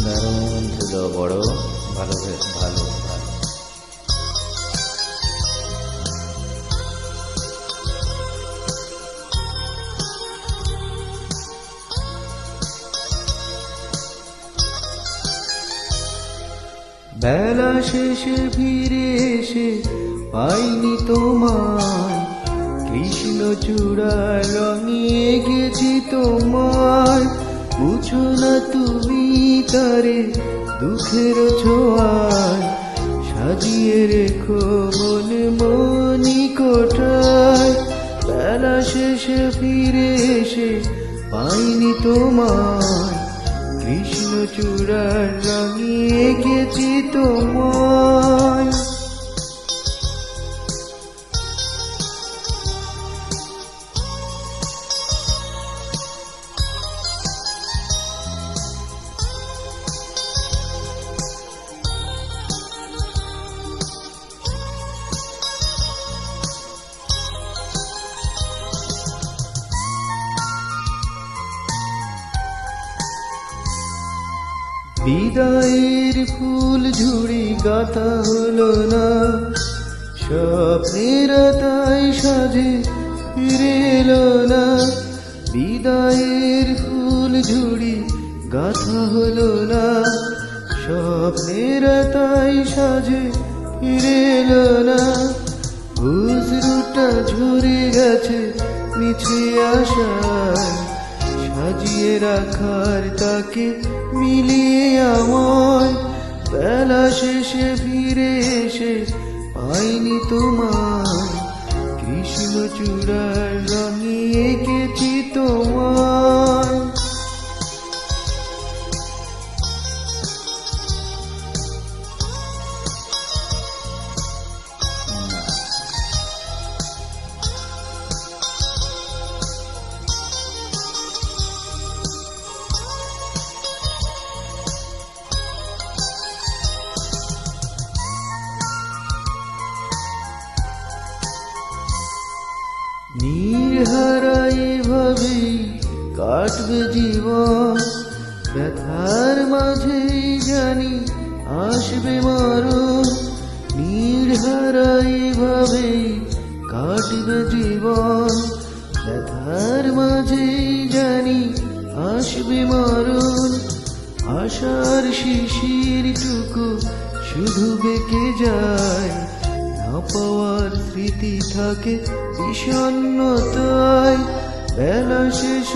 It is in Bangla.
দারুণ ছিল, বড় ভালো ভালো ভালো। বেলা শেষে ফিরে এসে পাইনি তোমায়, কৃষ্ণচূড়ার রঙে গেছি তোমায়। বুঝো না তুমি তারে দুঃখের ছোঁয়ায়, সাজিয়ে রেখো মনে মণিকোঠায়। বেলা শেষে ফিরে এসে পাইনি তোমায়, কৃষ্ণচূড়ার রঙে গেছি তোমায়। বিদায়ের ফুল ঝুড়ি গাথা হলো না, স্বপ্নের তাই সাজে ফিরে এলো না। বিদায়ের ফুল ঝুড়ি গাথা হলো না, স্বপ্নের তাই সাজে ফিরে এলো না। হুজরুটা ঝরে গেছে মিছে আশায়, সাজিয়ে রাখার তাকে মিলিয়ে আমায়। বেলা শেষে ফিরে এসে পাইনি তোমায়, কৃষ্ণচূড়ার রঙে এঁকেছি তোমায়। নির্হারাই ভাবেই কাটবে জীবন, ব্যথার মাঝেই জানি আসবে মরণ। নির্হারাই ভাবেই কাটবে জীবন, ব্যথার মাঝেই জানি আসবে মরণ। আশার শিশিরটুকু শুধু বেঁকে যায়, না পাওয়ার স্মৃতি থাকে বিষণ্ণতায়। বেলা শেষে